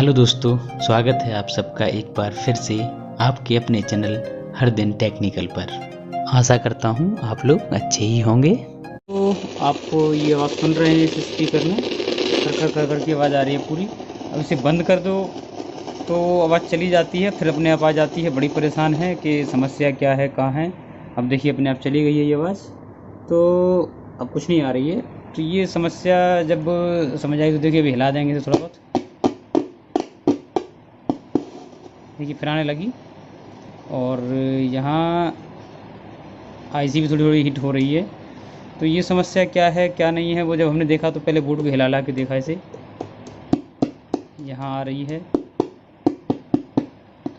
Hello दोस्तों, स्वागत है आप सबका एक बार फिर से आपके अपने चैनल हर दिन टेक्निकल पर। आशा करता हूँ आप लोग अच्छे ही होंगे। तो आपको ये आवाज़ सुन रहे हैं इस स्पीकर में, कर कर की आवाज़ आ रही है पूरी। अब इसे बंद कर दो तो आवाज़ चली जाती है, फिर अपने आप आ जाती है। बड़ी परेशान है कि समस्या क्या है, कहाँ है। अब देखिए अपने आप चली गई है ये आवाज़, तो अब कुछ नहीं आ रही है। तो ये समस्या जब समझ आएगी तो देखिए अभी हिला देंगे इसे थोड़ा बहुत, देखिए फिर आने लगी। और यहाँ आईसी भी थोड़ी थोड़ी हीट हो रही है। तो ये समस्या क्या है क्या नहीं है, वो जब हमने देखा तो पहले बोर्ड को हिला ला के देखा इसे, यहाँ आ रही है।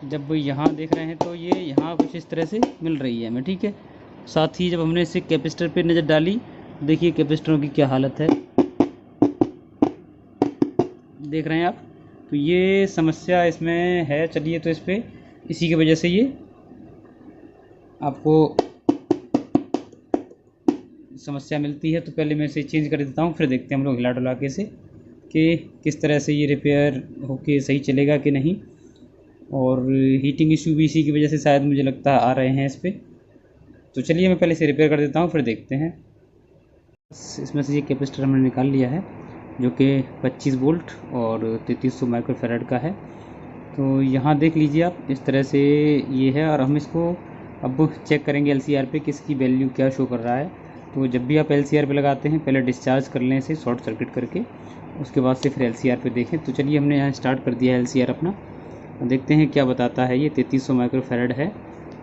जब यहाँ देख रहे हैं तो ये यहाँ कुछ इस तरह से मिल रही है हमें, ठीक है। साथ ही जब हमने इसे कैपेसिटर पे नज़र डाली, देखिए कैपेसिटरों की क्या हालत है, देख रहे हैं आप। तो ये समस्या इसमें है। चलिए तो इस पर इसी की वजह से ये आपको समस्या मिलती है। तो पहले मैं इसे चेंज कर देता हूँ, फिर देखते हैं हम लोग हिला डुला के इसे कि किस तरह से ये रिपेयर होके सही चलेगा कि नहीं। और हीटिंग इशू भी इसी की वजह से शायद मुझे लगता है आ रहे हैं इस पर। तो चलिए मैं पहले इसे रिपेयर कर देता हूँ, फिर देखते हैं। इसमें से ये कैपेसिटर हमने निकाल लिया है, जो कि 25 वोल्ट और 3300 माइक्रोफैराड का है। तो यहाँ देख लीजिए आप, इस तरह से ये है। और हम इसको अब चेक करेंगे एलसीआर पे कि इसकी वैल्यू क्या शो कर रहा है। तो जब भी आप एलसीआर पे लगाते हैं पहले डिस्चार्ज कर लें इसे शॉर्ट सर्किट करके, उसके बाद से फिर एलसीआर पे देखें। तो चलिए हमने यहाँ स्टार्ट कर दिया है एलसीआर अपना, देखते हैं क्या बताता है। ये 3300 माइक्रोफैराड है,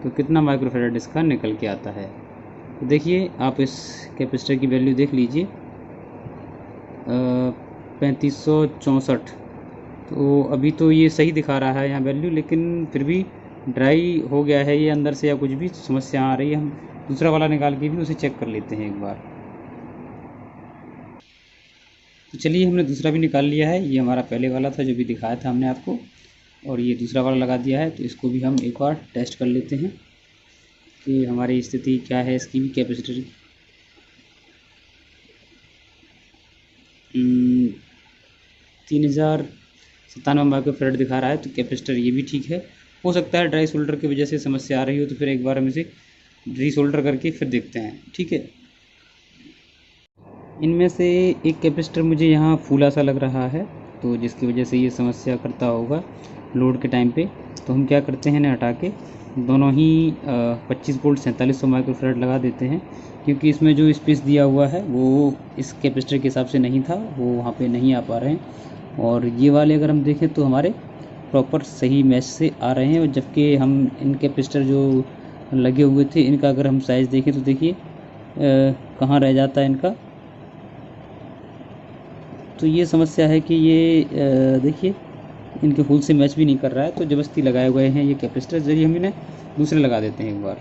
तो कितना माइक्रोफैराड इसका निकल के आता है। तो देखिए आप इस कैपेसिटर की वैल्यू देख लीजिए, 3564। तो अभी तो ये सही दिखा रहा है यहाँ वैल्यू, लेकिन फिर भी ड्राई हो गया है ये अंदर से या कुछ भी समस्या आ रही है। हम दूसरा वाला निकाल के भी उसे चेक कर लेते हैं एक बार। तो चलिए हमने दूसरा भी निकाल लिया है। ये हमारा पहले वाला था जो भी दिखाया था हमने आपको, और ये दूसरा वाला लगा दिया है। तो इसको भी हम एक बार टेस्ट कर लेते हैं कि हमारी स्थिति क्या है इसकी भी। कैपेसिटर 3097 माइक्रोफैराड दिखा रहा है, तो कैपेसिटर ये भी ठीक है। हो सकता है ड्राई सोल्डर की वजह से समस्या आ रही हो, तो फिर एक बार हम इसे री सोल्डर करके फिर देखते हैं, ठीक है। इनमें से एक कैपेसिटर मुझे यहाँ फूला सा लग रहा है, तो जिसकी वजह से ये समस्या करता होगा लोड के टाइम पे। तो हम क्या करते हैं, इन्हें हटा के दोनों ही 25 वोल्ट 4700 माइक्रोफैराड लगा देते हैं, क्योंकि इसमें जो स्पेस दिया हुआ है वो इस कैपेसिटर के हिसाब से नहीं था, वो वहाँ पे नहीं आ पा रहे हैं। और ये वाले अगर हम देखें तो हमारे प्रॉपर सही मैच से आ रहे हैं। और जबकि हम इन कैपेसिटर जो लगे हुए थे इनका अगर हम साइज़ देखें तो देखिए कहाँ रह जाता है इनका। तो ये समस्या है कि ये देखिए इनके फुल से मैच भी नहीं कर रहा है। तो ज़बरदस्ती लगाए हुए हैं ये कैपेसिटर, जरिए हम इन्हें दूसरे लगा देते हैं एक बार।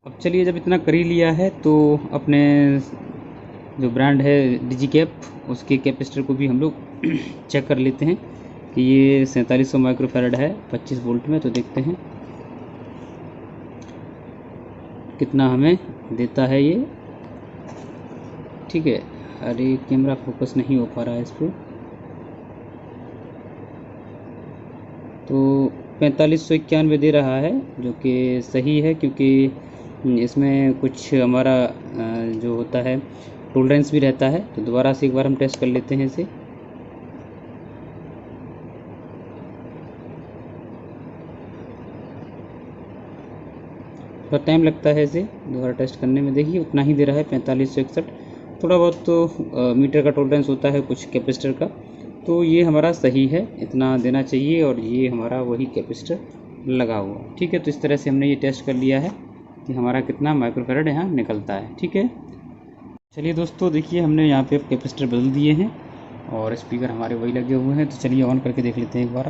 अब चलिए जब इतना कर ही लिया है तो अपने जो ब्रांड है डिजिकैप, उसके कैपेसिटर को भी हम लोग चेक कर लेते हैं कि ये 4700 माइक्रोफैराड है 25 वोल्ट में। तो देखते हैं कितना हमें देता है ये, ठीक है। अरे कैमरा फोकस नहीं हो पा रहा है इस पर। तो 4591 दे रहा है, जो कि सही है, क्योंकि इसमें कुछ हमारा जो होता है टोलरेंस भी रहता है। तो दोबारा से एक बार हम टेस्ट कर लेते हैं इसे। थोड़ा टाइम लगता है इसे दोबारा टेस्ट करने में। देखिए उतना ही दे रहा है 4561। थोड़ा बहुत तो मीटर का टोलरेंस होता है कुछ कैपेसिटर का, तो ये हमारा सही है, इतना देना चाहिए। और ये हमारा वही कैपेसिटर लगा हुआ, ठीक है। तो इस तरह से हमने ये टेस्ट कर लिया है कि हमारा कितना माइक्रोफैराड यहाँ निकलता है, ठीक है। चलिए दोस्तों देखिए हमने यहाँ पे कैपेसिटर बदल दिए हैं और स्पीकर हमारे वही लगे हुए हैं। तो चलिए ऑन करके देख लेते हैं एक बार।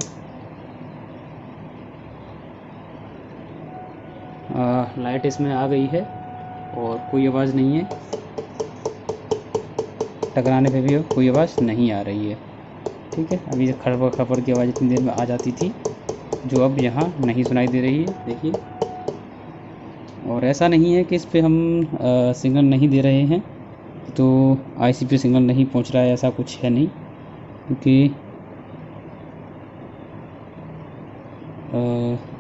लाइट इसमें आ गई है और कोई आवाज़ नहीं है, टकराने पे भी कोई आवाज़ नहीं आ रही है, ठीक है। अभी खड़बड़ खबर की आवाज़ इतनी देर में आ जाती थी, जो अब यहाँ नहीं सुनाई दे रही है, देखिए। और ऐसा नहीं है कि इस पे हम सिग्नल नहीं दे रहे हैं तो आईसी पे सिग्नल नहीं पहुंच रहा है, ऐसा कुछ है नहीं, क्योंकि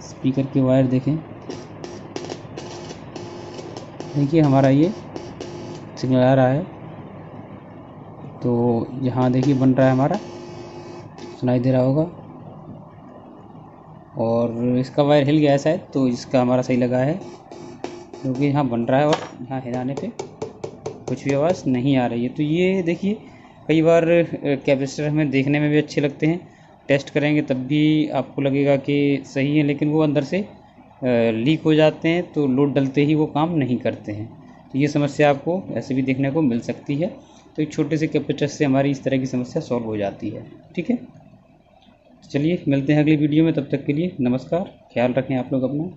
स्पीकर के वायर देखें, देखिए हमारा ये सिग्नल आ रहा है। तो यहाँ देखिए बन रहा है हमारा, सुनाई दे रहा होगा। और इसका वायर हिल गया है शायद, तो इसका हमारा सही लगा है, क्योंकि यहाँ बन रहा है और यहाँ हिलाने पे कुछ भी आवाज़ नहीं आ रही है। तो ये देखिए कई बार कैपेसिटर हमें देखने में भी अच्छे लगते हैं, टेस्ट करेंगे तब भी आपको लगेगा कि सही है, लेकिन वो अंदर से लीक हो जाते हैं, तो लोड डलते ही वो काम नहीं करते हैं। तो ये समस्या आपको ऐसे भी देखने को मिल सकती है। तो एक छोटे से कैपेसिटर से हमारी इस तरह की समस्या सॉल्व हो जाती है। ठीक है, चलिए मिलते हैं अगली वीडियो में, तब तक के लिए नमस्कार, ख्याल रखें आप लोग अपना।